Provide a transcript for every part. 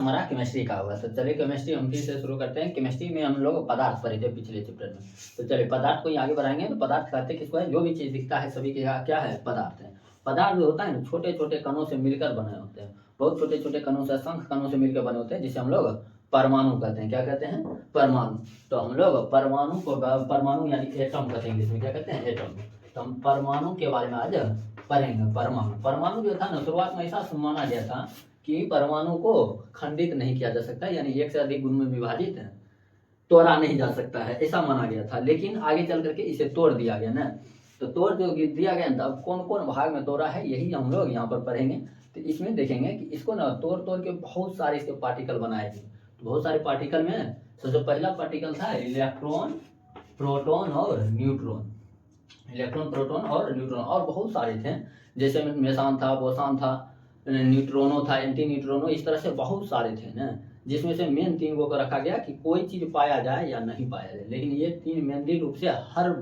हमारा केमिस्ट्री का होगा। तो चलिए केमिस्ट्री हम फिर से शुरू करते हैं। केमिस्ट्री में हम लोग पदार्थ पढ़े थे पिछले चैप्टर में। तो चलिए पदार्थ को ही आगे बढ़ाएंगे। तो पदार्थ कहते किसको है, जो भी चीज़ दिखता है सभी के क्या है, पदार्थ है। पदार्थ जो होता है ना, छोटे छोटे कणों से मिलकर बने होते हैं। बहुत छोटे छोटे कणों से, असंख्य कणों से मिलकर बने होते हैं, जिसे हम लोग परमाणु कहते हैं। क्या कहते हैं, परमाणु। तो हम लोग परमाणु को, परमाणु यानी एटम कहते हैं इंग्लिश में, क्या कहते हैं, एटम। तो हम परमाणु के बारे में आज पढ़ेंगे। परमाणु, परमाणु जो था ना, शुरुआत में ऐसा माना गया था कि परमाणु को खंडित नहीं किया जा सकता, यानी एक से अधिक गुण में विभाजित तोड़ा नहीं जा सकता है, ऐसा माना गया था। लेकिन आगे चल करके इसे तोड़ दिया गया ना। तो तोड़ जो दिया गया ना, अब कौन कौन भाग में तोड़ा है, यही हम लोग यहाँ पर पढ़ेंगे। तो इसमें देखेंगे कि इसको ना तोड़ तोड़ के बहुत सारे इसके पार्टिकल बनाए गए। तो बहुत सारे पार्टिकल में सबसे पहला पार्टिकल था इलेक्ट्रॉन, प्रोटॉन और न्यूट्रॉन। इलेक्ट्रॉन, प्रोटॉन और न्यूट्रॉन, और बहुत सारे थे, जैसे मेसान था, बोसान था, न्यूट्रॉनो था, एंटी न्यूट्रॉनो, इस तरह से बहुत सारे थे ना। जिसमें से मेन तीन को रखा गया कि कोई चीज पाया जाए या नहीं पाया जाए। लेकिन ये तीन मेनली रूप से हर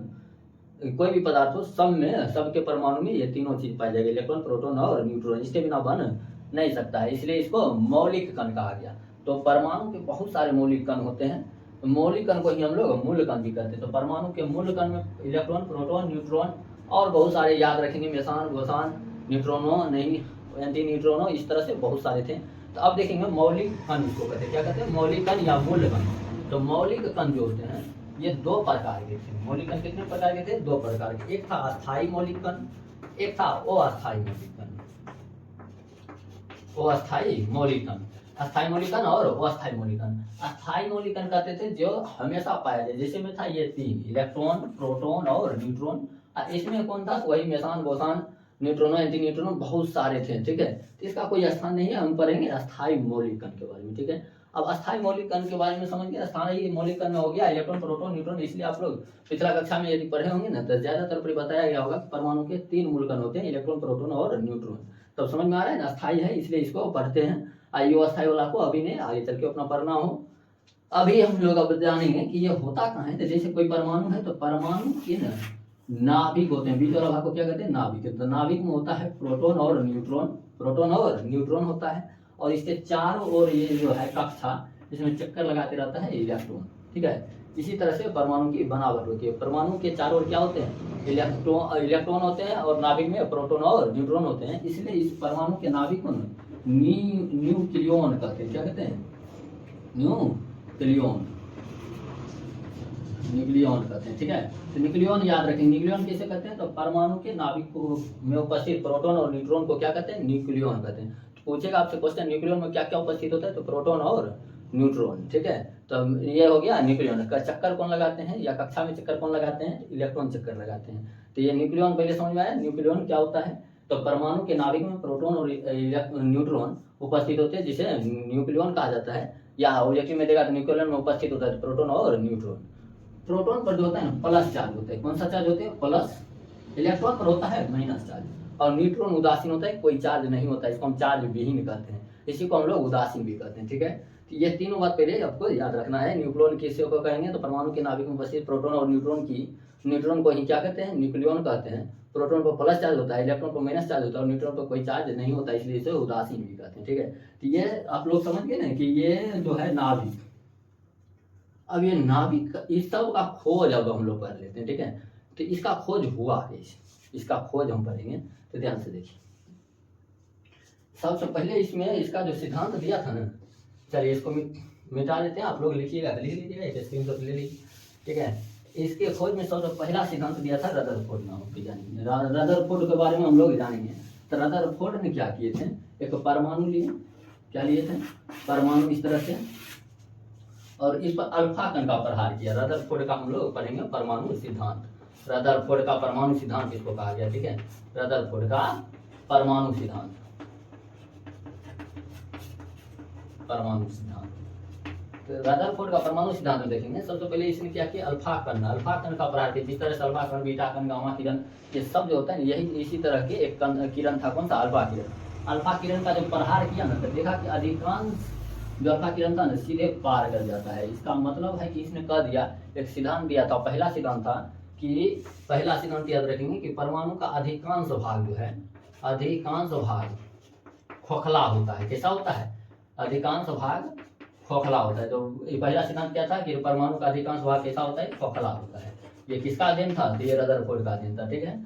कोई भी पदार्थ हो, सब में, सबके परमाणु में ये तीनों चीज पाई जाएगी, इलेक्ट्रॉन, प्रोटॉन और न्यूट्रॉन। इसके बिना बन नहीं सकता है, इसलिए इसको मौलिक कण कहा गया। तो परमाणु के बहुत सारे मौलिक कण होते हैं। तो मौलिक कण को ही हम लोग मूल कण भी कहते हैं। तो परमाणु के मूल कण में इलेक्ट्रॉन, प्रोटॉन, न्यूट्रॉन और बहुत सारे याद रखेंगे, मेसान, बोसान, न्यूट्रॉनो, नहीं एंटी न्यूट्रॉनो, इस तरह से बहुत सारे थे। तो अब देखेंगे मौलिक कण इसको कहते हैं। क्या कहते हैं, मौलिक कण या मूल कण। तो मौलिक कण जो होते हैं ये दो प्रकार के थे। मौलिक कण कितने प्रकार के थे, दो प्रकार के। एक था अस्थायी मौलिक कण, एक था अस्थायी मौलिक कण। अस्थायी मौलिक कण, अस्थायी मौलिक कण और अस्थायी मौलिक कण। अस्थायी मौलिक कण कहते थे जो हमेशा पाया जाए, जैसे में था ये तीन, इलेक्ट्रॉन, प्रोटॉन और न्यूट्रॉन। इसमें कौन था, वही मेसान, बोसान, न्यूट्रॉनो, एंटी न्यूट्रॉनो, बहुत सारे थे। ठीक है, तो इसका कोई स्थान नहीं है। हम पढ़ेंगे अस्थायी मौलिक कण के बारे में। ठीक है, अब अस्थायी मौलिक कण के बारे में समझ गए। अस्थायी मौलिक कण में हो गया इलेक्ट्रॉन, प्रोटॉन, न्यूट्रॉन। इसलिए आप लोग पिछला कक्षा में यदि पढ़े होंगे ना, तो ज्यादातर पर बताया गया होगा कि परमाणु के तीन मूल कण होते हैं, इलेक्ट्रॉन, प्रोटॉन और न्यूट्रॉन। तो समझ में आ रहा है ना, अस्थायी है इसलिए इसको पढ़ते हैं। आइयो अस्थायी वाला को अभी नहीं, आगे चल के अपना पढ़ना हो। अभी हम लोग अब जानेंगे कि ये होता कहाँ है। तो जैसे कोई परमाणु है, तो परमाणु के ना नाभिक होते हैं। बीच वाला भाग को क्या कहते हैं, नाभिक। तो नाभिक में होता है प्रोटॉन और न्यूट्रॉन, प्रोटॉन और न्यूट्रॉन होता है। और इसके चारों ओर ये जो है कक्षा, जिसमें चक्कर लगाते रहता है इलेक्ट्रॉन। ठीक है, इसी तरह से परमाणु की बनावट होती है। परमाणु के चारों ओर क्या होते हैं, इलेक्ट्रॉन होते हैं, और नाभिक में प्रोटॉन और न्यूट्रॉन होते हैं। इसलिए इस परमाणु के नाभिक को न्यूक्लियन कहते हैं। क्या कहते हैं, न्यूक्लियन, न्यूक्लियन कहते हैं। ठीक है, तो न्यूक्लियन याद रखेंगे। न्यूक्लियन किसे कहते हैं, तो परमाणु के नाभिक में उपस्थित प्रोटॉन और न्यूट्रॉन को क्या कहते हैं, न्यूक्लियन कहते हैं। तो पूछेगा आपसे क्वेश्चन, न्यूक्लियन में क्या क्या उपस्थित होता है, तो प्रोटॉन और न्यूट्रॉन। ठीक है, तो ये हो गया न्यूक्लियन का। चक्कर कौन लगाते हैं, या कक्षा में चक्कर कौन लगाते हैं, इलेक्ट्रॉन चक्कर लगाते हैं। तो ये न्यूक्लियन पहले समझ में आया। न्यूक्लियन क्या होता है, तो परमाणु के नाभिक में प्रोटॉन और न्यूट्रॉन उपस्थित होते हैं, जिसे न्यूक्लियन कहा जाता है। या में देगा तो न्यूक्लियन में उपस्थित होता है प्रोटॉन और न्यूट्रॉन। प्रोटॉन पर जो होता है ना, प्लस चार्ज होता है। कौन सा चार्ज होते हैं, प्लस। इलेक्ट्रॉन पर होता है माइनस चार्ज। और न्यूट्रॉन उदासीन होता है, कोई चार्ज नहीं होता है। इसको हम चार्ज विहीन कहते हैं, इसी को हम लोग उदासीन भी कहते हैं। ठीक है, तो ये तीनों बात पहले आपको याद रखना है। न्यूक्लियन किसी को कहेंगे, तो परमाणु के नाभिक में उपस्थित प्रोटॉन और न्यूट्रॉन को ही क्या कहते हैं, न्यूक्लियन कहते हैं। प्रोटॉन पर प्लस चार्ज होता है, इलेक्ट्रॉन पर माइनस चार्ज होता है, और न्यूट्रॉन पर कोई चार्ज नहीं होता, इसलिए इसे उदासीन भी कहते हैं। ठीक है, तो ये आप लोग समझ गए ना कि ये जो है नाभिक। अब ये नाभिक, इस सब का खोज अब हम लोग कर लेते हैं। ठीक है, तो इसका खोज हुआ कैसे, इसका खोज हम पढ़ेंगे। तो ध्यान से देखिए, सबसे पहले इसमें इसका जो सिद्धांत दिया था ना, चलिए इसको मिटा देते हैं। आप लोग लिखिएगा, लिख लीजिएगा, एक स्क्रीनशॉट ले लीजिए। ठीक है, इसके खोज में सबसे पहला सिद्धांत दिया था रदरफोर्ड नाम के। जानेंगे रदरफोर्ड के बारे में हम लोग जानेंगे। तो रदरफोर्ड ने क्या किए थे, एक परमाणु लिए, क्या लिए थे, परमाणु इस तरह से, और इस पर अल्फा कण का प्रहार किया। रदरफोर्ड का हम लोग पढ़ेंगे परमाणु सिद्धांत। रदरफोर्ड का परमाणु सिद्धांत इसको कहा गया। ठीक है, रदरफोर्ड का परमाणु सिद्धांत, परमाणु सिद्धांत। तो रदरफोर्ड का परमाणु सिद्धांत में देखेंगे, सबसे पहले इसने क्या किया, अल्फा कण का प्रहार किया। जिस तरह से अल्फा कण, बीटा कण, गामा किरण, ये सब जो होता है यही इसी तरह के एक किरण था। कौन सा, अल्फा किरण। अल्फा किरण का जब प्रहार किया ना, तो देखा कि अधिकांश जो अल्फा किरण था ना, सीधे पार कर जाता है। इसका मतलब है कि इसने कह दिया, एक सिद्धांत दिया था। पहला सिद्धांत था कि, पहला सिद्धांत याद रखेंगे कि परमाणु का अधिकांश भाग जो है, अधिकांश भाग खोखला होता है। कैसा होता है, अधिकांश भाग खोखला होता है। तो ये पहला सिद्धांत क्या था कि परमाणु का अधिकांश भाग कैसा होता है, खोखला होता है। ये किसका अध्ययन था, तो ये रदरफोर्ड का अध्ययन था, ठीक है।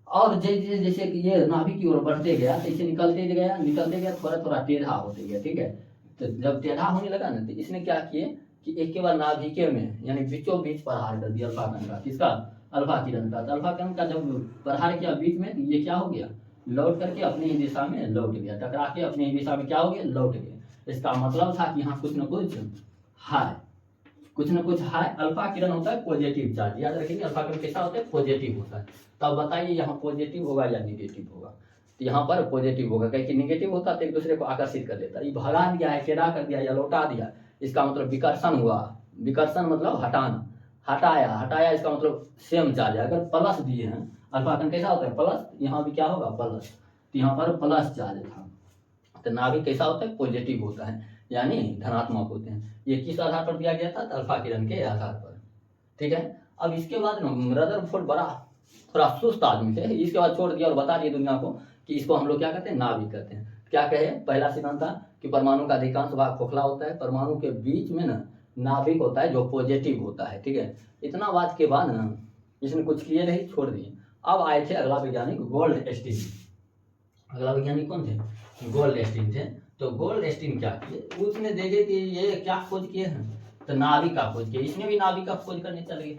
और जैसे जैसे कि ये नाभिक की ओर बढ़ते गया तो इसे निकलते गया थोड़ा थोड़ा टेढ़ा होते गया, ठीक है। तो जब टेढ़ा होने लगा ना, तो इसने क्या किए कि एक के बाद नाभिके में यानी बीचों बीच प्रहार कर दिया अल्फा कण का। किसका, अल्फा किरण का। तो अल्फा कण का जब प्रहार किया बीच में, ये क्या हो गया, लौट करके अपनी ही दिशा में लौट गया, टकरा के अपनी ही दिशा में क्या हो गया, लौट गया। इसका मतलब था कि यहाँ कुछ न कुछ है। अल्फा किरण होता है पॉजिटिव चार्ज, याद रखेंगे अल्फा किरण कैसा होता है, पॉजिटिव होता है। तब बताइए यहाँ पॉजिटिव होगा या निगेटिव होगा, तो यहाँ पर पॉजिटिव होगा, क्योंकि निगेटिव होता तो एक दूसरे को आकर्षित कर लेता। ये भगा दिया है, टेढ़ा कर दिया या लौटा दिया, इसका मतलब विकर्षण हुआ। विकर्षण मतलब हटाना, हटाया इसका मतलब सेम चार्ज है। अगर प्लस दिए हैं, अल्फा कण कैसा होता है, प्लस, यहाँ भी क्या होगा, प्लस, तो यहाँ पर प्लस चार्ज था। तो नाभिक कैसा होता है, पॉजिटिव होता है, यानी धनात्मक होते हैं। ये किस आधार पर दिया गया था, अल्फा किरण के आधार पर, ठीक है। अब इसके बाद रदरफोर्ड बड़ा थोड़ा सुस्त आदमी थे, इसके बाद छोड़ दिया और बता दिया दुनिया को कि इसको हम लोग क्या कहते हैं, नाभिक कहते हैं। क्या कहे, पहला सिद्धांत था कि परमाणु का अधिकांश भाग खोखला होता है, परमाणु के बीच में ना नाभिक होता है जो पॉजिटिव होता है, ठीक है। इतना बात के बाद ना इसने कुछ किए नहीं, छोड़ दिए। अब आए थे अगला वैज्ञानिक गोल्डस्टीन। अगला वैज्ञानिक कौन थे, गोल्डस्टीन थे। तो गोल्डस्टीन क्या किए, उसने देखे कि ये क्या खोज किए हैं, तो नाभिक का खोज किया। इसने भी नाभिक का खोज करने चल गए,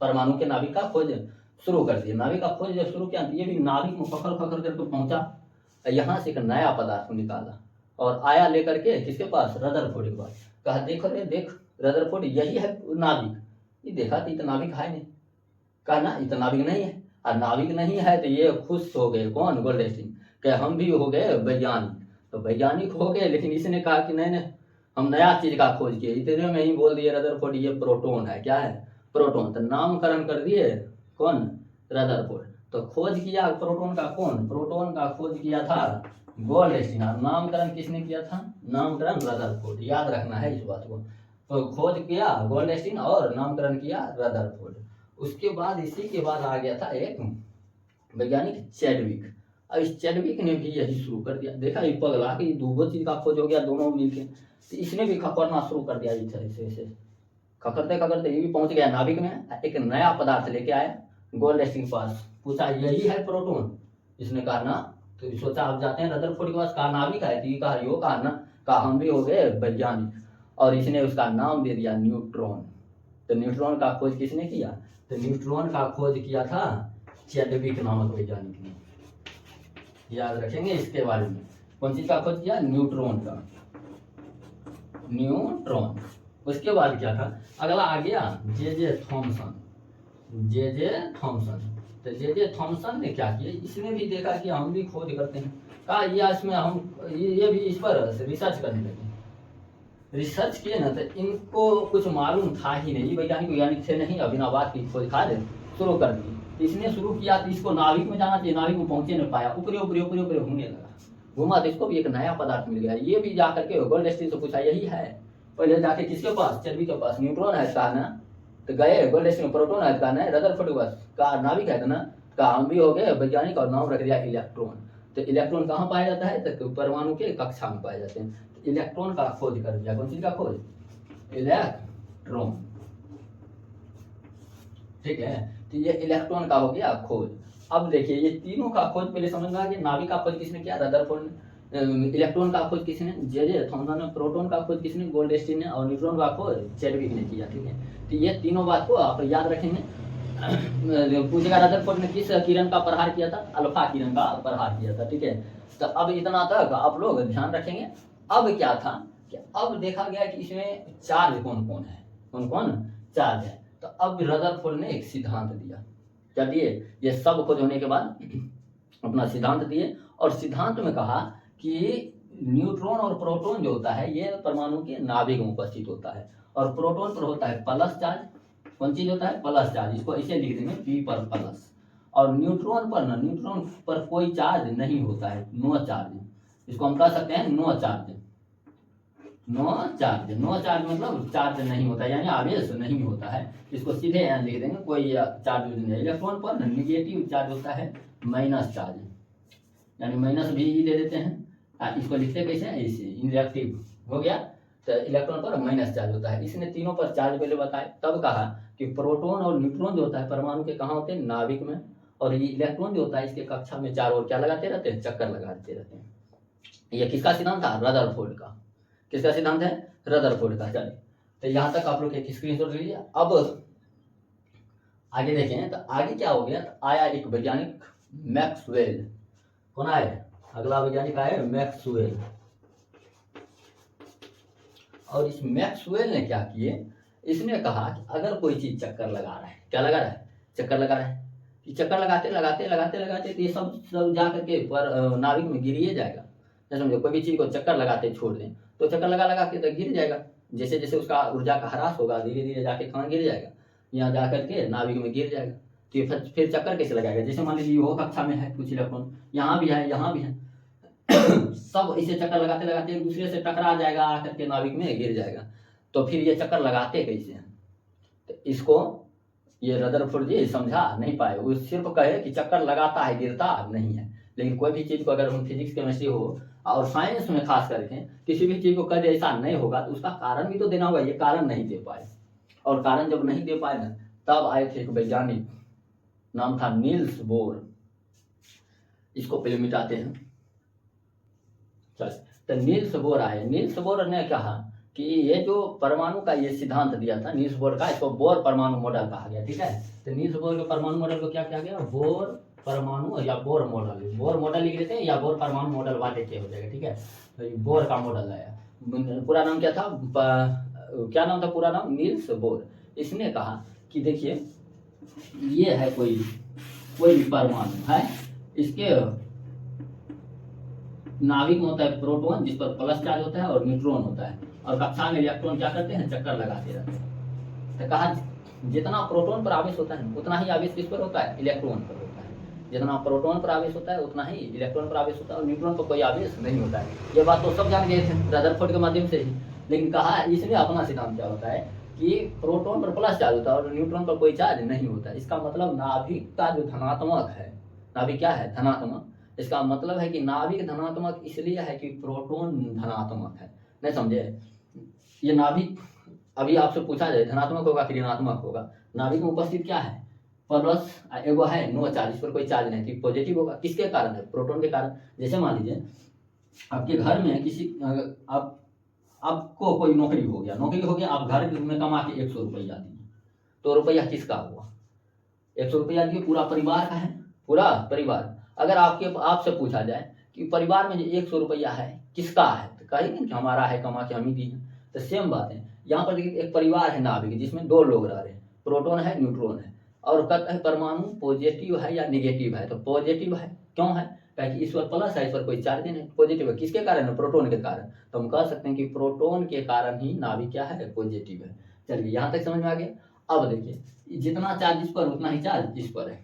परमाणु के नाभिक का खोज शुरू कर दिया। नाभिक का खोज जब शुरू किया, ये भी नाभिक में फखर करके पहुंचा, यहाँ से एक नया पदार्थ को निकाला और आया लेकर के किसके पास, रदरफोर्ड के पास। कहा देखो रे देख रदरफोर्ड, यही है नाभिक। ये देखा तो इतना नाभिक है नहीं, कहा ना इतना नाभिक नहीं है, और नाभिक नहीं है तो ये खुश हो गए, कौन, गोल्डस्टीन, कि हम भी हो गए वैज्ञानिक। तो वैज्ञानिक हो गए, लेकिन इसने कहा कि नहीं हम नया चीज का खोज किए। इतने में ही बोल दिए रदरफोर्ड ये प्रोटॉन है, क्या है, प्रोटॉन। तो नामकरण कर दिए, कौन, रदरफोर्ड। तो खोज किया प्रोटॉन का, कौन, प्रोटॉन का खोज किया था गोल्डस्टीन। नामकरण किसने किया था, नामकरण रदरफोर्ड, याद रखना है इस बात को। तो खोज किया गोल्डस्टीन और नामकरण किया रदरफोर्ड। उसके बाद इसी के बाद आ गया था एक वैज्ञानिक चैडविक। अब इस चैडविक ने भी यही शुरू कर दिया। देखा ये पगला कि दो चीज का खोज हो गया दोनों मिलके, तो इसने भी खकरना शुरू कर दिया। इस तरह से खकरते ये भी पहुंच गया नाभिक में। एक नया पदार्थ लेके आया गोल्डस्टीन के पास, पूछा यही है प्रोटॉन, इसने कहा ना। तो सोचा आप जाते हैं रदरफोर्ड के पास, कहा नाभिक है, तो ये कहा यो, कहा ना, कहा हम भी हो गए वैज्ञानिक। और इसने उसका नाम दे दिया न्यूट्रॉन। तो न्यूट्रॉन का खोज किसने किया, तो न्यूट्रॉन का खोज किया था चैडविक नामक वैज्ञानिक ने, याद रखेंगे इसके बारे में। कौन चीज का खोज किया, न्यूट्रॉन का, न्यूट्रॉन। उसके बाद क्या था, अगला आ गया जे थॉमसन। तो जे थॉमसन ने क्या किया, इसने भी देखा कि हम भी खोज करते हैं, कहा ये इसमें हम ये भी इस पर रिसर्च करने लगे। रिसर्च किए ना, तो इनको कुछ मालूम था ही नहीं, वैज्ञानिक थे नहीं, अभिनवाद की खोज खाज शुरू कर दी। इसने शुरू किया तो इसको नाभिक में जाना चाहिए, नाभिक में पहुंचे नहीं पाया, ऊपरे घूमने लगा, घूमा तो इसको भी एक नया पदार्थ मिल गया। ये भी जाकर के गोल्डस्टीन से पूछा यही है। पहले जाके किसके पास, चैडविक के पास, न्यूट्रॉन है कहा ना, तो गए गोल्डस्टीन में, प्रोटॉन है कहा ना, रदरफोर्ड के पास कहा नाभिक है ना, कहा हम भी हो गए वैज्ञानिक, और नाम रख दिया इलेक्ट्रॉन। तो इलेक्ट्रॉन कहाँ पाया जाता है, तो परमाणु के कक्षा में पाए जाते हैं। तो इलेक्ट्रॉन का खोज कर दिया। कौन चीज का खोज, इलेक्ट्रॉन, ठीक है। तो ये इलेक्ट्रॉन का हो गया खोज। अब देखिए ये तीनों का खोज पहले समझ में आ गया। नाभिक का खोज किसने किया, रदरफोर्ड ने। इलेक्ट्रॉन का खोज किसने, जे थॉमसन ने। प्रोटॉन का खोज किसने, गोल्डस्टीन ने। और न्यूट्रॉन का खोज चैडविक ने किया, ठीक है। तो ये तीनों बात को आप याद रखेंगे। पूछेगा रदरफोर्ड ने किस किरण का प्रहार किया था, अल्फा किरण का प्रहार किया था, ठीक है। तो अब इतना तक आप लोग ध्यान रखेंगे। अब क्या था कि अब देखा गया कि इसमें चार्ज कौन कौन चार्ज है। तो अब रदरफोर्ड ने एक सिद्धांत दिया। क्या दिए, ये सब खोज होने के बाद अपना सिद्धांत दिए, और सिद्धांत में कहा कि न्यूट्रॉन और प्रोटॉन जो होता है ये परमाणु के नाभिक में उपस्थित होता है, और प्रोटॉन पर होता है प्लस चार्ज। कौन चीज होता है, प्लस चार्ज, इसको ऐसे लिख देंगे P पर प्लस। और न्यूट्रॉन पर कोई चार्ज नहीं होता है, नो चार्ज। इसको हम कह सकते हैं नो चार्ज। नो चार्ज मतलब चार्ज नहीं होता है, यानी आवेश नहीं होता है। इसको सीधे यहाँ लिख देंगे, कोई चार्ज नहीं है। इलेक्ट्रॉन पर निगेटिव चार्ज होता है, माइनस चार्ज, यानी माइनस भी दे देते हैं। इसको लिखते कैसे हैं, ऐसे इनरिएक्टिव हो गया। तो इलेक्ट्रॉन पर माइनस चार्ज होता है। इसने तीनों पर चार्ज पहले बताए, तब कहा कि प्रोटॉन और न्यूट्रॉन जो होता है परमाणु के कहाँ होते हैं, नाभिक में, और ये इलेक्ट्रॉन जो होता है इसके कक्षा में चारों ओर क्या लगाते रहते हैं, चक्कर लगाते रहते हैं। ये किसका सिद्धांत था, रदरफोर्ड का। किसका सिद्धांत है, रदरफोर्ड का। चलिए तो यहाँ तक आप लोग एक स्क्रीनशॉट लीजिए। अब आगे देखें तो आगे क्या हो गया, तो आया एक वैज्ञानिक मैक्सवेल। कौन आए, अगला वैज्ञानिक आए मैक्सवेल। और इस मैक्सवेल ने क्या किए, इसने कहा कि अगर कोई चीज चक्कर लगा रहा है, क्या लगा रहा है, चक्कर लगा रहा है, कि चक्कर लगाते लगाते लगाते लगाते तो ये सब जा करके पर नाभिक में गिर ही जाएगा। जैसे समझो कोई भी चीज को चक्कर लगाते छोड़ दें तो चक्कर लगा लगा के तो गिर जाएगा। जैसे जैसे उसका ऊर्जा का ह्रास होगा धीरे धीरे जाके कहाँ गिर जाएगा, यहाँ जा करके नाभिक में गिर जाएगा। तो ये फिर चक्कर कैसे लगाएगा, जैसे मान लीजिए वो कक्षा में है कुछ इलेक्ट्रॉन, यहाँ भी है यहाँ भी है सब इसे चक्कर लगाते लगाते एक दूसरे से टकरा जाएगा, आकर के नाभिक में गिर जाएगा। तो फिर ये चक्कर लगाते कैसे हैं, तो इसको ये रदरफोर्ड जी समझा नहीं पाए। वो सिर्फ कहे कि चक्कर लगाता है, गिरता नहीं है। लेकिन कोई भी चीज को अगर हम फिजिक्स केमिस्ट्री हो और साइंस में खास करके किसी भी चीज को कभी ऐसा नहीं होगा तो उसका कारण भी तो देना होगा। ये कारण नहीं दे पाए, और कारण जब नहीं दे पाए ना, तब आए थे एक वैज्ञानिक, नाम था नील्स बोर। इसको पहले मिटाते हैं। चल, तो नील्स बोर आए। नील्स बोर ने कहा कि ये जो परमाणु का ये सिद्धांत दिया था नील्स बोर का, इसको बोर परमाणु मॉडल कहा गया। ठीक है, तो नील्स बोर के परमाणु मॉडल को क्या किया गया, बोर परमाणु या बोर मॉडल। बोर मॉडल लिख लेते हैं या बोर परमाणु मॉडल वाले के हो जाएगा। ठीक है, तो ये बोर का मॉडल आया। पूरा नाम क्या था, क्या नाम था पूरा नाम, नील्स बोर। इसने कहा कि देखिए ये है कोई भी परमाणु है, इसके नाभिक में होता है प्रोटॉन जिस पर प्लस चार्ज होता है और न्यूट्रॉन होता है, और कक्षा में इलेक्ट्रॉन क्या करते हैं, चक्कर लगाते रहते हैं। तो कहा जितना प्रोटॉन पर आवेश होता है उतना ही आवेश किस पर होता है, इलेक्ट्रॉन पर होता है। जितना प्रोटॉन पर आवेश होता है उतना ही इलेक्ट्रॉन पर आवेश होता है, और न्यूट्रॉन पर कोई आवेश नहीं होता है। ये बात तो सब जान गए थे रदरफोर्ड के माध्यम से ही। लेकिन कहा इसमें अपना सिद्धांत क्या होता है कि प्रोटॉन पर प्लस चार्ज होता है और न्यूट्रॉन पर कोई चार्ज नहीं होता है। इसका मतलब नाभिक का जो धनात्मक है, नाभिक क्या है, धनात्मक। इसका मतलब है कि नाभिक धनात्मक इसलिए है कि प्रोटॉन धनात्मक है। नहीं समझे, ये नाभिक अभी आपसे पूछा जाए धनात्मक होगा कि ऋणात्मक होगा, नाभिक में उपस्थित क्या है, प्लस एगो है नो चार्ज, इस पर कोई चार्ज नहीं, तो पॉजिटिव होगा। किसके कारण है, प्रोटॉन के कारण। जैसे मान लीजिए आपके घर में किसी आपको कोई नौकरी हो गया, आप घर में कमा के 100 रुपया दिए, तो रुपया किसका हुआ, 100 रुपया दिए पूरा परिवार का है, पूरा परिवार। अगर आपसे पूछा जाए कि परिवार में जो 100 रुपया है किसका है, तो कहेंगे कि हमारा है, कमा के हम ही दिए। तो सेम बात है यहाँ पर। देखिए एक परिवार है नाभिक जिसमें 2 लोग रह रहे हैं, प्रोटॉन है न्यूट्रॉन है, और कहता है परमाणु पॉजिटिव है या निगेटिव है, तो पॉजिटिव है। क्यों है, क्योंकि इस पर प्लस है, इस पर कोई चार्ज नहीं, पॉजिटिव है। किसके कारण है, प्रोटॉन के कारण। तो हम कह सकते हैं कि प्रोटॉन के कारण ही नाभिक क्या है, पॉजिटिव है। चलिए यहाँ तक समझ में आ गया। अब देखिए जितना चार्ज इस पर उतना ही चार्ज इस पर है,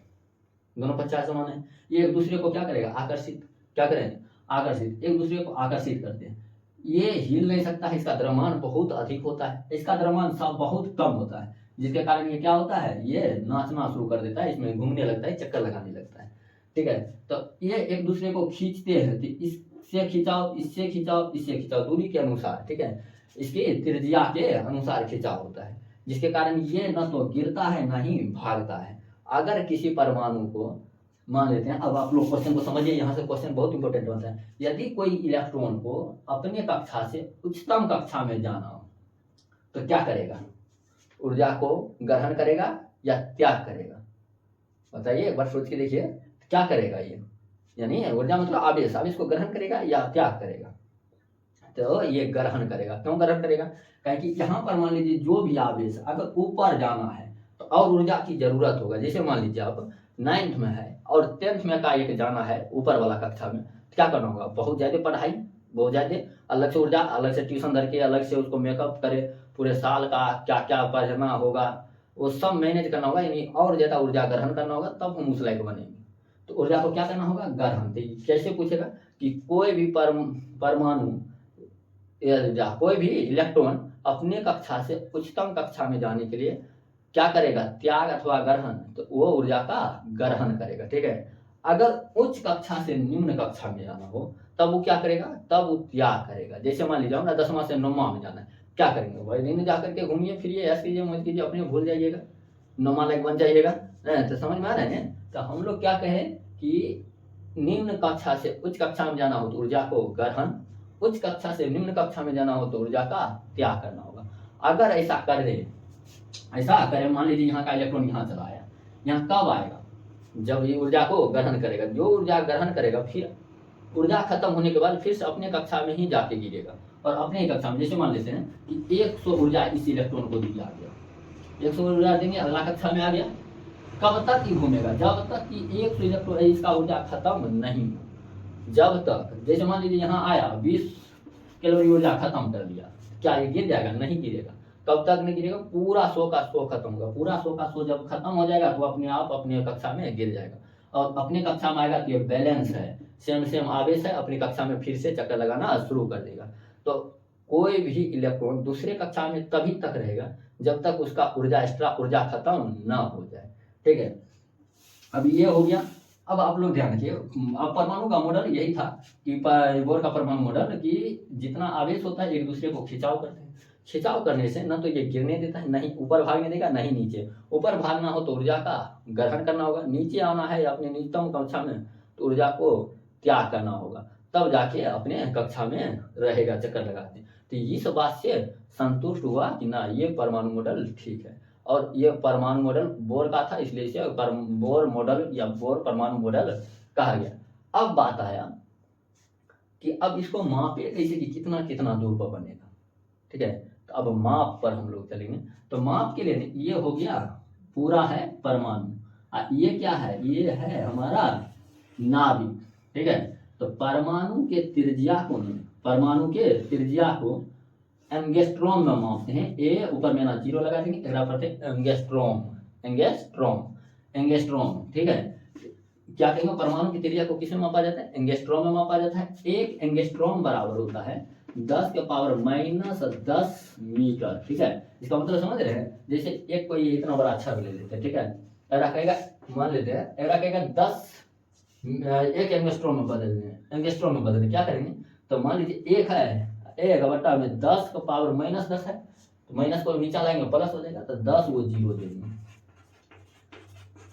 दोनों पर चार्ज समान है। ये एक दूसरे को क्या करेगा, आकर्षित, क्या करेंगे, आकर्षित, एक दूसरे को आकर्षित करते हैं। ये हिल नहीं सकता है, इसका द्रव्यमान बहुत अधिक होता है, इसका द्रव्यमान बहुत कम होता है, जिसके कारण ये क्या होता है, ये नाचना शुरू कर देता है, इसमें घूमने लगता है, चक्कर लगाने लगता है। ठीक है, तो ये एक दूसरे को खींचते हैं, इससे खिंचाओ, इससे खिंचाओ, इससे खिंचाओ, दूरी के अनुसार। ठीक है, इसकी त्रिज्या के अनुसार खिंचाव होता है, जिसके कारण ये न तो गिरता है न ही भागता है। अगर किसी परमाणु को मान लेते हैं, अब आप लोग क्वेश्चन को समझिए, यहाँ से क्वेश्चन बहुत इंपॉर्टेंट बनता है। यदि कोई इलेक्ट्रॉन को अपने कक्षा से उच्चतम कक्षा में जाना हो तो क्या करेगा, ऊर्जा को ग्रहण करेगा या त्याग करेगा, बताइए एक बार सोच के देखिए, क्या करेगा ये, यानी ऊर्जा मतलब आवेश, आवेश को ग्रहण करेगा या त्याग करेगा। तो ये ग्रहण करेगा। क्यों ग्रहण करेगा, क्योंकि यहाँ पर मान लीजिए जो भी आवेश अगर ऊपर जाना है तो और ऊर्जा की जरूरत होगा। जैसे मान लीजिए आप 9th में है और 10th में का एक जाना है ऊपर वाला कक्षा में, तो क्या करना होगा, बहुत ज़्यादा पढ़ाई, बहुत ज़्यादा अलग से ऊर्जा, अलग से ट्यूशन धर के, अलग से उसको मेकअप करे, पूरे साल का क्या क्या पढ़ना होगा वो सब मैनेज करना होगा, यानी और ज़्यादा ऊर्जा ग्रहण करना होगा, तब हम उस लायक बनेंगे। तो ऊर्जा को क्या करना होगा, ग्रहण। तो कैसे पूछेगा कि कोई भी परमाणु या कोई भी इलेक्ट्रॉन अपने कक्षा से उच्चतम कक्षा में जाने के लिए क्या करेगा, त्याग अथवा ग्रहण, तो वो ऊर्जा का ग्रहण करेगा। ठीक है, अगर उच्च कक्षा से निम्न कक्षा में जाना हो तब वो क्या करेगा, तब वो त्याग करेगा। जैसे मान लीजिए ना 10वां से 9वां में जाना है, क्या करेंगे, वही दिन जाकर के घूमिए फिरिए, ऐसे कीजिए मौज कीजिए, अपने भूल जाइएगा, 9वां लायक बन जाइएगा। तो समझ में आ रहा है ना। तो हम लोग क्या कहें कि निम्न कक्षा से उच्च कक्षा में जाना हो तो ऊर्जा को ग्रहण, उच्च कक्षा से निम्न कक्षा में जाना हो तो ऊर्जा का त्याग करना होगा। अगर ऐसा कर दे, ऐसा करें, मान लीजिए यहाँ का इलेक्ट्रॉन यहाँ चला आया, यहाँ कब आएगा, जब ये ऊर्जा को ग्रहण करेगा। जो ऊर्जा ग्रहण करेगा फिर ऊर्जा खत्म होने के बाद फिर से अपने कक्षा में ही जाके गिरेगा, और अपने ही कक्षा में, जैसे मान लेते हैं कि 100 ऊर्जा इस इलेक्ट्रॉन को दिया गया, 100 ऊर्जा देंगे, अगला कक्षा में आ गया, कब तक ही घूमेगा, जब तक कि 100 इलेक्ट्रॉन इसका ऊर्जा खत्म नहीं हो। जब तक, जैसे मान लीजिए यहाँ आया 20 कैलोरी ऊर्जा खत्म कर दिया, क्या ये गिर जाएगा, नहीं गिरेगा। कब तक नहीं गिरेगा, पूरा 100 का 100 खत्म होगा, पूरा 100 का 100 जब खत्म हो जाएगा तो अपने आप अपने कक्षा में गिर जाएगा, और अपने कक्षा में आएगा तो ये बैलेंस है, सेम आवेश है, अपनी कक्षा में फिर से चक्कर लगाना शुरू कर देगा। तो कोई भी इलेक्ट्रॉन दूसरे कक्षा में तभी तक रहेगा जब तक उसका ऊर्जा एक्स्ट्रा ऊर्जा खत्म ना हो जाए। ठीक है, अब ये हो गया। अब आप लोग ध्यान रखिए, अब परमाणु का मॉडल यही था कि बोर का परमाणु मॉडल कि जितना आवेश होता है एक दूसरे को खिंचाव करते हैं, खिंचाव करने से न तो ये गिरने देता है, नहीं ऊपर भागने देगा, नहीं नीचे। ऊपर भागना हो तो ऊर्जा का ग्रहण करना होगा, नीचे आना है अपने नीचतम कक्षा में तो ऊर्जा को त्याग करना होगा, तब जाके अपने कक्षा में रहेगा चक्कर लगाते। तो इस बात से संतुष्ट हुआ कि ना ये परमाणु मॉडल ठीक है, और ये परमाणु मॉडल बोर का था, इसलिए इसे बोर मॉडल या बोर परमाणु मॉडल कहा गया। अब बात आया कि अब इसको मापे कैसे कि कितना कितना दूर पर बनेगा। ठीक है, तो अब माप पर हम लोग चलेंगे। तो माप के लिए ये हो गया पूरा है परमाणु, ये क्या है, ये है हमारा नाभिक। ठीक है, तो परमाणु के त्रिज्या को एंगस्ट्रॉम में मापते हैं। ए ऊपर में ना 0 लगा देंगे, अगला पढ़ते एंगस्ट्रॉम। ठीक है, क्या कहेंगे, परमाणु की त्रिज्या को किसमें मापा जाता है, एंगस्ट्रॉम में मापा जाता है। एक एंगस्ट्रॉम बराबर होता है 10 के पावर -10 मीटर। ठीक है, इसका मतलब समझ रहे हैं, जैसे एक कोई इतना बड़ा अक्षर ले लेते हैं, ठीक है, ऐरा कहेगा, मान लेते हैं ऐरा कहेगा 10 एक एंगस्ट्रॉम में बदलने, क्या करेंगे, तो मान लीजिए एक है, एक बट्टा में 10 का पावर -10 है, तो माइनस को नीचा लाएंगे प्लस हो जाएगा, तो 10 वो 0 देंगे,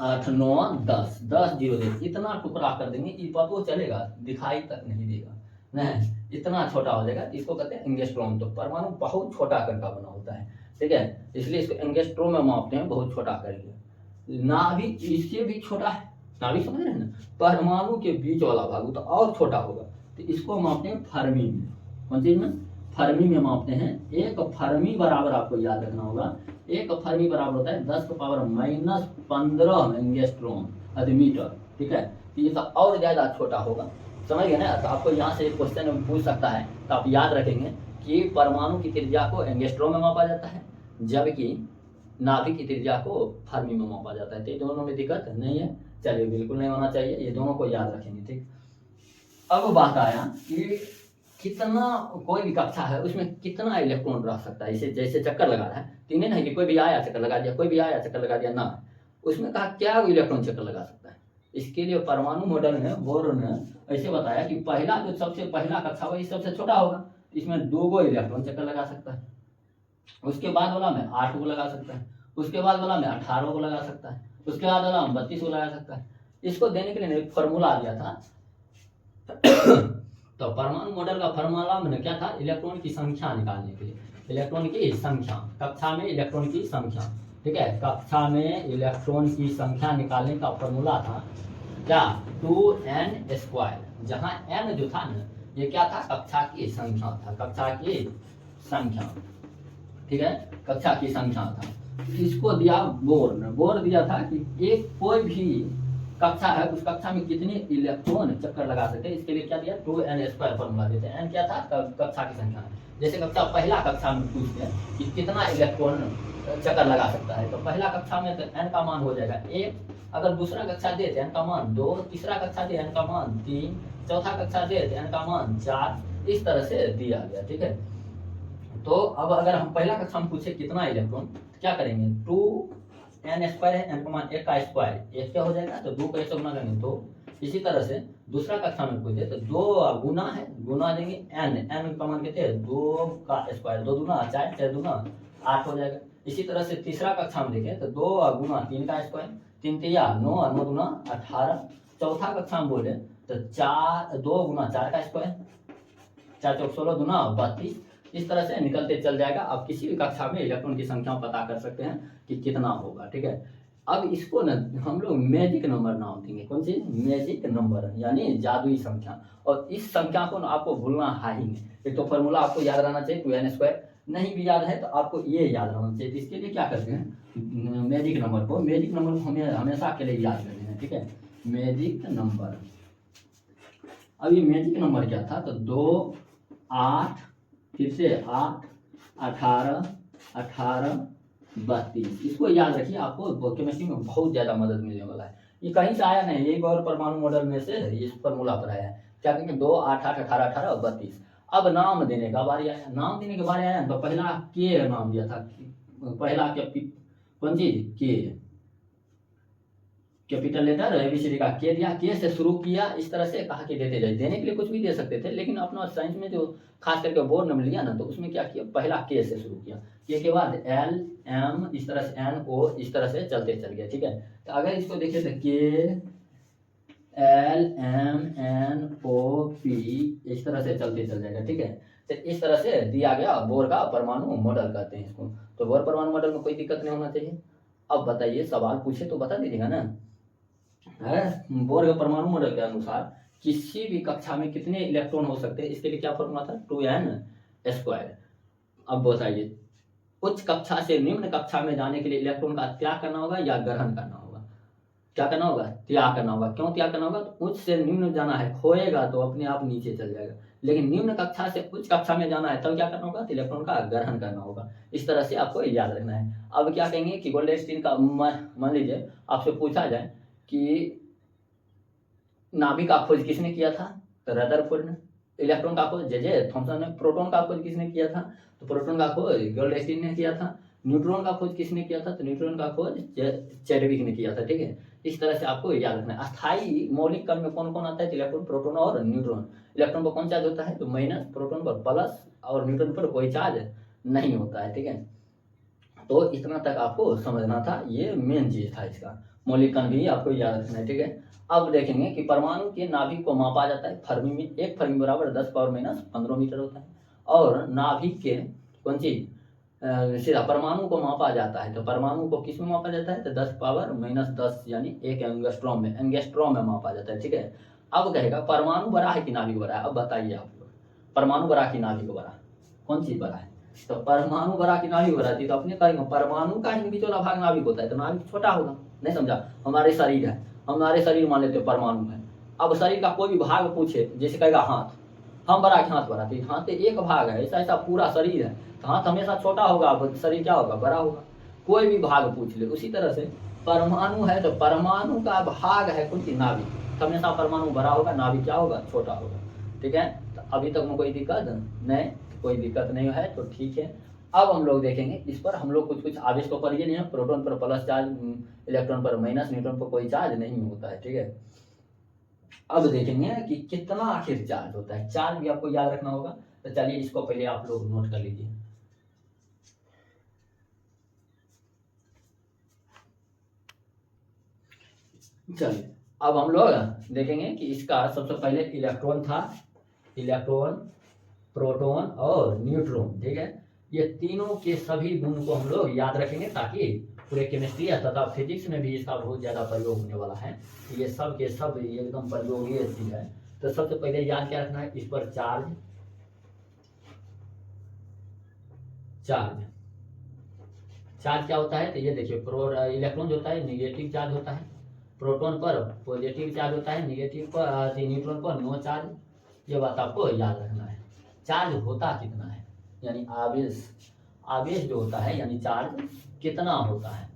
8 9 10 10 0 देंगे, इतना टुकड़ा कर देंगे कि पता चलेगा, दिखाई तक नहीं देगा, नहीं इतना छोटा हो जाएगा। इसको कहते हैं एंगस्ट्रॉम। तो परमाणु बहुत छोटा आकार का बना होता है, ठीक है, इसलिए इसको एंगस्ट्रॉम में मापते हैं, बहुत छोटा करके। नाभिक इससे भी छोटा है, नाभिक समझ रहे हैं ना, परमाणु के बीच वाला भाग तो और छोटा होगा, तो इसको मापते हैं फर्मी में। कौन चीज में, फर्मी में मापते हैं। एक फर्मी बराबर आपको याद रखना होगा, एक फर्मी बराबर होता है 10 का पावर -15 एंगस्ट्रॉम प्रति मीटर। ठीक है, तो ये तो और ज्यादा छोटा होगा, समझ गए ना। तो आपको यहाँ से क्वेश्चन पूछ सकता है, तो आप याद रखेंगे कि परमाणु की त्रिज्या को एंगस्ट्रॉम में मापा जाता है, जबकि नाभिक की त्रिज्या को फर्मी में मापा जाता है। तो ये दोनों में दिक्कत नहीं है, चलिए बिल्कुल नहीं होना चाहिए, ये दोनों को याद रखेंगे। ठीक, अब बात आया कि कितना कोई भी कक्षा है उसमें कितना इलेक्ट्रॉन रख सकता है। इसे जैसे चक्कर लगा रहा है, तीन नहीं कि कोई भी आया चक्कर लगा दिया, कोई भी आया चक्कर लगा दिया, ना, उसमें कहा क्या इलेक्ट्रॉन चक्कर लगा सकता है। इसके लिए परमाणु मॉडल में बोर ने ऐसे बताया कि पहला जो सबसे पहला कक्षा होगा, सबसे छोटा होगा, इसमें 2 इलेक्ट्रॉन चक्कर लगा सकता है, उसके बाद वाला में 8 को लगा सकता है, उसके बाद वाला में 18 को लगा सकता है, उसके बाद वाला में 32 को लगा सकता है। इसको देने के लिए एक फॉर्मूला दिया था। तो परमाणु मॉडल का फॉर्मूला में क्या था, इलेक्ट्रॉन की संख्या निकालने के लिए, इलेक्ट्रॉन की संख्या, कक्षा में इलेक्ट्रॉन की संख्या। ठीक है, कक्षा में इलेक्ट्रॉन की संख्या निकालने का फॉर्मूला था क्या, 2n², जहां n जो था ना, ये क्या था, कक्षा की संख्या था, कक्षा की संख्या। ठीक है, कक्षा की संख्या था। इसको दिया बोर ने, बोर दिया था कि एक कोई भी कक्षा है, उस कक्षा में कितने इलेक्ट्रॉन चक्कर लगा सकते हैं। इसके लिए क्या दिया, 2n² फॉर्मूला देते हैं। n क्या था, कक्षा की संख्या। जैसे कक्षा पहला कक्षा में पूछते हैं कि कितना इलेक्ट्रॉन चक्कर लगा सकता है, तो पहला कक्षा में तो n का मान हो जाएगा 1, अगर दूसरा कक्षा दे तो n का मान 2, तीसरा कक्षा दे n का मान 3, चौथा कक्षा दे तो n का मान 4, इस तरह से दिया गया। ठीक है, तो अब अगर हम पहला कक्षा में पूछे कितना इलेक्ट्रॉन, क्या करेंगे, 2n² है, n का मान 1 का स्क्वायर, 1 क्या हो जाएगा, तो 2 को 1 से गुना करेंगे तो इसी तरह से दूसरा कक्षा में पूछे तो 2 गुना है, गुना देंगे n का मान कहते हैं 2 का स्क्वायर, 2 दूना 4, 4 दूना 8 हो जाएगा। इसी तरह से तीसरा कक्षा में देखें तो 2 गुना 3 का स्क्वायर, 3 तिया 9, 9 दूना 18। चौथा कक्षा में बोले तो 2 गुना 4 का स्क्वायर, 4 चौक 16 दूना 32। इस तरह से निकलते चल जाएगा। आप किसी भी कक्षा में इलेक्ट्रॉन की संख्या पता कर सकते हैं कि कितना होगा, ठीक है। अब इसको ना हम लोग मैजिक नंबर नाम देंगे। कौन सी? मैजिक नंबर, यानी जादुई संख्या। और इस संख्या को ना आपको भूलना है ही नहीं। एक तो फॉर्मूला आपको याद रहना चाहिए 2n², नहीं भी याद है तो आपको ये याद रहना चाहिए। इसके लिए क्या करते हैं, मैजिक नंबर को हमें हमेशा के लिए याद करते हैं, ठीक है। मैजिक नंबर, अब ये मैजिक नंबर क्या था तो 2, 8, फिर से 8, 18, 18, 32। इसको याद रखिए, आपको केमिस्ट्री में बहुत ज़्यादा मदद मिलने वाला है। ये कहीं से आया नहीं, यही गौर परमाणु मॉडल में से इस फॉर्मूला पर आया है। क्या कहेंगे 2, 8, 8, 18, 18 और 32। अब नाम देने का बारी आया, नाम देने के बारे आया तो पहला के नाम दिया था, पहला कौन चीज के, कैपिटल लेटर एबीसीडी का के दिया, के से शुरू किया। इस तरह से कहा कि देते जाए, देने के लिए कुछ भी दे सकते थे, लेकिन अपना साइंस में जो खास करके बोर्ड नंबर लिया ना तो उसमें क्या किया, पहला के से शुरू किया, के बाद एल एम, इस तरह से एन ओ, इस तरह से चलते चल गया, ठीक है। तो अगर इसको देखिए तो K L M N O P, इस तरह से चलते चल जाएगा, ठीक है। तो इस तरह से दिया गया बोर का परमाणु मॉडल कहते हैं इसको। तो बोर परमाणु मॉडल में कोई दिक्कत नहीं होना चाहिए। अब बताइए, सवाल पूछे तो बता दीजिएगा ना। बोर के परमाणु मॉडल के अनुसार किसी भी कक्षा में कितने इलेक्ट्रॉन हो सकते हैं, इसके लिए क्या फॉर्मूला था, 2n²। अब बताइए, उच्च कक्षा से निम्न कक्षा में जाने के लिए इलेक्ट्रॉन का त्याग करना होगा या ग्रहण करना होगा? क्या करना होगा? त्याग करना होगा। क्यों त्याग करना होगा? तो उच्च से निम्न जाना है, खोएगा तो अपने आप नीचे चल जाएगा, लेकिन निम्न कक्षा से उच्च कक्षा में जाना है तब क्या करना होगा, तो इलेक्ट्रॉन का ग्रहण करना होगा। इस तरह से आपको याद रखना है। अब क्या कहेंगे कि गोल्डस्टीन का, मान लीजिए आपसे पूछा जाए कि नाभिक का खोज किसने किया था, तो रदरफोर्ड ने। इलेक्ट्रॉन का खोज जे थॉमसन ने। प्रोटॉन का खोज किसने किया था, तो प्रोटॉन का खोज गोल्डस्टीन ने किया था। न्यूट्रॉन का खोज किसने किया था, तो न्यूट्रॉन का खोज चैडविक ने किया था, ठीक है। इस तरह से आपको याद रखना है। अस्थायी मौलिक कण में कौन कौन आता है, इलेक्ट्रॉन, प्रोटॉन और न्यूट्रॉन। इलेक्ट्रॉन पर कौन चार्ज होता है, तो माइनस, प्रोटॉन पर प्लस और न्यूट्रॉन पर कोई चार्ज नहीं होता है, ठीक है। तो इतना तक आपको समझना था, ये मेन चीज था इसका। मौलिक कण भी आपको याद रखना है, ठीक है। अब देखेंगे कि परमाणु के नाभिक को मापा जाता है फर्मी में। एक फर्मी बराबर 10⁻⁻15 मीटर होता है। और नाभिक के कौन चीज सीधा परमाणु को मापा जाता है, तो परमाणु को किस में मापा जाता है, तो 10⁻10 यानी 1 एंगस्ट्रॉम में, मापा जाता है, ठीक है। अब कहेगा परमाणु बड़ा है कि नाभिक बड़ा है? अब बताइए आप लोग, परमाणु बड़ा कि नाभिक बड़ा, कौन चीज बड़ा है? तो परमाणु बड़ा कि नाभिक बड़ा थी, तो अपने कहेंगे परमाणु का ही बीच वाला भाग नाभिक होता है, तो नाभिक छोटा होगा। नहीं समझा? हमारे शरीर है, हमारे शरीर मान लेते परमाणु है। अब शरीर का कोई भी भाग पूछे, जैसे कहेगा हाथ, हम बड़ा कि हाथ बड़ा, तो हाथ एक भाग है, ऐसा ऐसा पूरा शरीर है, तो हाथ हमेशा छोटा होगा, शरीर क्या होगा, बड़ा होगा। कोई भी भाग पूछ ले। उसी तरह से परमाणु है, तो परमाणु का भाग है कौन सी, नाभिक, हमेशा परमाणु बड़ा होगा, नाभिक क्या होगा, छोटा होगा, ठीक है। तो अभी तक में कोई दिक्कत नहीं, कोई दिक्कत नहीं है, तो ठीक है। अब हम लोग देखेंगे इस पर, हम लोग कुछ आवेश तो पर ये नहीं है, प्रोटॉन पर प्लस चार्ज, इलेक्ट्रॉन पर माइनस, न्यूट्रॉन पर कोई चार्ज नहीं होता है, ठीक है। अब देखेंगे कि कितना आखिर चार्ज होता है, चार्ज भी आपको याद रखना होगा। तो चलिए इसको पहले आप लोग नोट कर लीजिए। चलिए अब हम लोग देखेंगे कि इसका सबसे पहले इलेक्ट्रॉन था, इलेक्ट्रॉन, प्रोटॉन और न्यूट्रॉन, ठीक है। ये तीनों के सभी गुण को हम लोग याद रखेंगे, ताकि पूरे केमिस्ट्री तथा फिजिक्स में भी इसका बहुत ज़्यादा प्रयोग होने वाला है। ये सब के सब एकदम प्रयोगी चीज है। तो सबसे पहले याद क्या रखना है, इस पर चार्ज, चार्ज, चार्ज क्या होता है, तो ये देखिए इलेक्ट्रॉन जो होता है निगेटिव चार्ज होता है, प्रोटॉन पर पॉजिटिव चार्ज होता है, निगेटिव पर, न्यूट्रॉन पर नो चार्ज। ये बात आपको याद रखना है। चार्ज होता कितना है, यानी आवेश, आवेश जो होता है यानी चार्ज कितना होता है,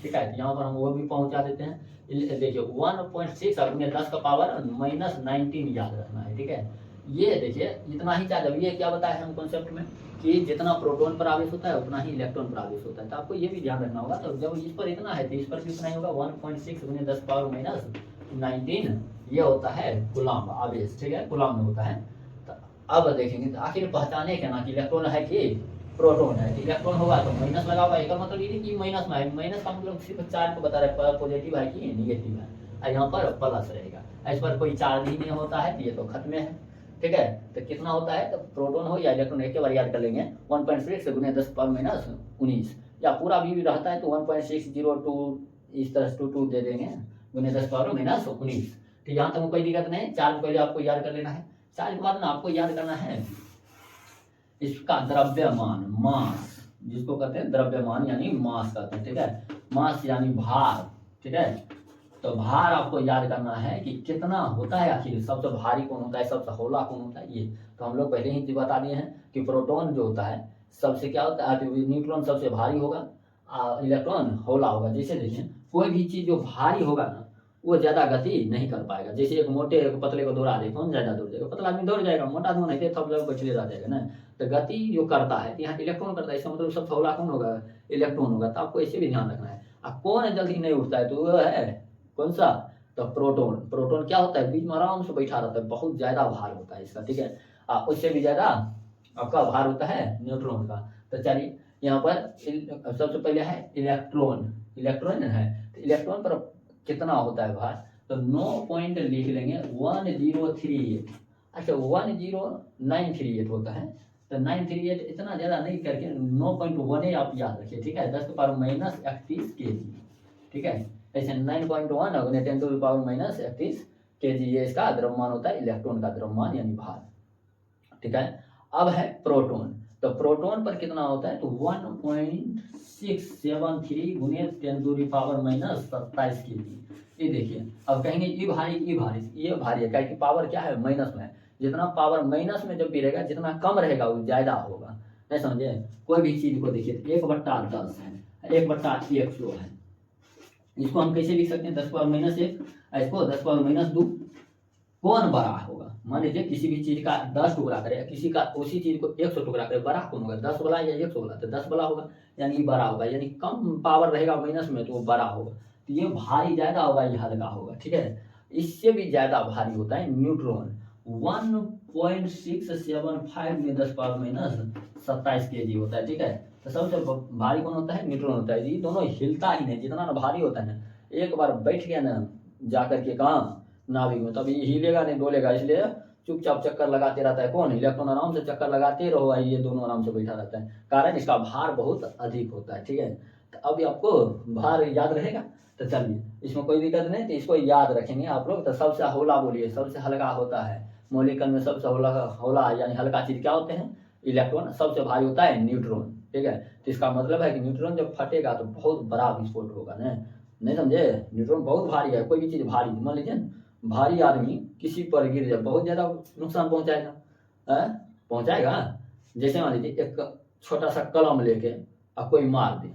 ठीक है। यहाँ पर हम वो भी पहुंचा देते हैं। देखिए 1.6 अपने 10 का पावर -19 याद रखना है, ठीक है। ये देखिए इतना ही चार्ज। अब ये क्या बताया हम कॉन्सेप्ट में कि जितना प्रोटॉन पर आवेश होता है उतना ही इलेक्ट्रॉन पर आवेश होता है, तो आपको ये भी ध्यान रखना होगा। तो जब इस पर इतना है तो इस पर भी उतना ही होगा, 1.6 × 10⁻19 ये होता है कूलम्ब आवेश, ठीक है, कूलम्ब में होता है। तो अब देखेंगे तो आखिर पहचाने क्या ना कि इलेक्ट्रॉन है कि प्रोटॉन है। तो इलेक्ट्रॉन होगा तो माइनस लगा हुआ, इसका मतलब ये नहीं कि माइनस में है, माइनस का मतलब सिर्फ चार्ज को बता रहा है पॉजिटिव है कि नेगेटिव है, और यहाँ पर प्लस रहेगा। इस पर कोई चार्ज ही नहीं होता है तो ये तो खत्म है, ठीक है। तो कितना होता है, तो प्रोटॉन हो या इलेक्ट्रॉन एक के बार याद कर लेंगे, 1.6 गुने 10⁻⁻�19, या पूरा भी रहता है तो 1.602 इस तरह से 2 दे देंगे गुने 10⁻⁻19। तो यहाँ तक कोई दिक्कत नहीं। चार्ज पहले आपको याद कर लेना है, चार्ज के बाद ना आपको याद करना है इसका द्रव्यमान, मास, जिसको कहते हैं द्रव्यमान यानी मास कहते हैं, ठीक है, मास यानी भार, ठीक है। तो भार आपको याद करना है कि कितना होता है, आखिर सबसे भारी कौन होता है, सबसे हौला कौन होता है। ये तो हम लोग पहले ही बता दिए हैं कि प्रोटॉन जो होता है सबसे क्या होता है, न्यूट्रॉन सबसे भारी होगा, इलेक्ट्रॉन हौला होगा। जैसे देखिए कोई भी चीज जो भारी होगा ना वो ज्यादा गति नहीं कर पाएगा। जैसे एक मोटे एक पतले को दौड़ा दे, कौन ज्यादा दौड़ जाएगा, पतला आदमी दौड़ जाएगा, मोटा आदमी नहीं, सब लोग बचले रह जाएगा ना। तो गति जो करता है यहाँ इलेक्ट्रॉन करता है, इसका मतलब सबसे हौला कौन होगा, इलेक्ट्रॉन होगा। तो आपको ऐसे भी ध्यान रखना है। अब कौन जल्दी नहीं उठता है, तो वो है कौन सा, तो प्रोटॉन। प्रोटॉन क्या होता है, बीच में आराम से बैठा रहता है, बहुत ज्यादा भार होता है इसका, ठीक है। उससे भी ज्यादा आपका भार होता है न्यूट्रॉन का। तो चलिए यहाँ पर सबसे पहले है इलेक्ट्रॉन, इलेक्ट्रॉन है, तो इलेक्ट्रॉन पर कितना होता है भार, तो 9 पॉइंट लिख लेंगे 1038। अच्छा 10938 होता है, तो 938 इतना ज्यादा नहीं करके 9.1 आप याद रखिए, ठीक है, 10⁻31 kg, ठीक है। ऐसे 9.1 अगुने 10⁻31 kg ये इसका द्रव्यमान होता है, इलेक्ट्रॉन का द्रव्यमान यानी भार, ठीक है। अब है प्रोटॉन, तो प्रोटॉन पर कितना होता है, तो 1.673 गुने 10⁻⁻27 kg। ये देखिए अब कहेंगे ये भारी, ये भारी, ये भारी है, क्या पावर क्या है, माइनस में है। जितना पावर माइनस में जब भी रहेगा, जितना कम रहेगा वो ज्यादा होगा, नहीं समझे। कोई भी चीज को देखिए 1/10 है, 1/100 है, इसको हम कैसे लिख सकते हैं, 10⁻⁻1, इसको 10⁻⁻2। कौन बड़ा होगा, मान लीजिए किसी भी चीज का 10 टुकड़ा करे, किसी का उसी चीज को 100 टुकड़ा करे, बड़ा कौन होगा, 10 वाला या 100 वाला, तो 10 वाला होगा, यानी बड़ा होगा, यानी कम पावर रहेगा माइनस में तो वो बड़ा होगा। तो ये भारी ज्यादा होगा, ये हल्का होगा, ठीक है। इससे भी ज्यादा भारी होता है न्यूट्रॉन, 1.675 में 10⁻⁻27 kg होता है, ठीक है। तो सबसे भारी कौन होता है, न्यूट्रॉन होता है। ये दोनों हिलता ही नहीं, जितना ना भारी होता है ना, एक बार बैठ गया ना जाकर के कहाँ नाभिक में, तब ये हिलेगा नहीं डोलेगा, इसलिए चुपचाप चक्कर लगाते रहता है। कौन, इलेक्ट्रॉन आराम से चक्कर लगाते रहो, ये दोनों आराम से बैठा रहता है, कारण इसका भार बहुत अधिक होता है, ठीक है। तो अभी आपको भार याद रहेगा, तो चलिए इसमें कोई दिक्कत नहीं, तो इसको याद रखेंगे आप लोग। तो सबसे हौला बोलिए, सबसे हल्का होता है मौलिकन में, सबसे हौला हौला यानी हल्का चीज क्या होते हैं, इलेक्ट्रॉन। सबसे भारी होता है न्यूट्रॉन, ठीक है। तो इसका मतलब है कि न्यूट्रॉन जब फटेगा तो बहुत बड़ा विस्फोट होगा, नहीं समझे। न्यूट्रॉन बहुत भारी है, कोई भी चीज भारी, मान लीजिए भारी आदमी किसी पर गिर जाए बहुत ज्यादा नुकसान पहुंचाएगा, पहुंचाएगा। जैसे मान लीजिए एक छोटा सा कलम लेके अब कोई मार दे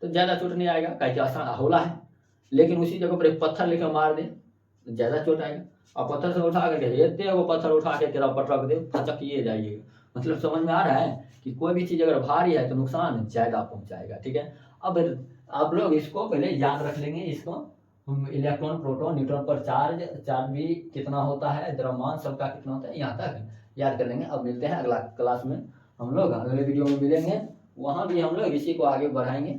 तो ज्यादा चोट नहीं आएगा, क्या आसान हौला है। लेकिन उसी जगह पर एक पत्थर लेकर मार दे तो ज्यादा चोट आएगा। और पत्थर से उठा करके वो पत्थर उठा के तेरा पटक दे, फचकिए जाइएगा। मतलब समझ में आ रहा है कि कोई भी चीज अगर भारी है तो नुकसान ज्यादा पहुंचाएगा, ठीक है। अब आप लोग इसको पहले याद रख लेंगे, इसको इलेक्ट्रॉन प्रोटॉन न्यूट्रॉन पर चार्ज, चार्ज भी कितना होता है, द्रव्यमान सबका कितना होता है, यहाँ तक याद कर लेंगे। अब मिलते हैं अगला क्लास में, हम लोग अगले वीडियो में मिलेंगे, वहां भी हम लोग इसी को आगे बढ़ाएंगे।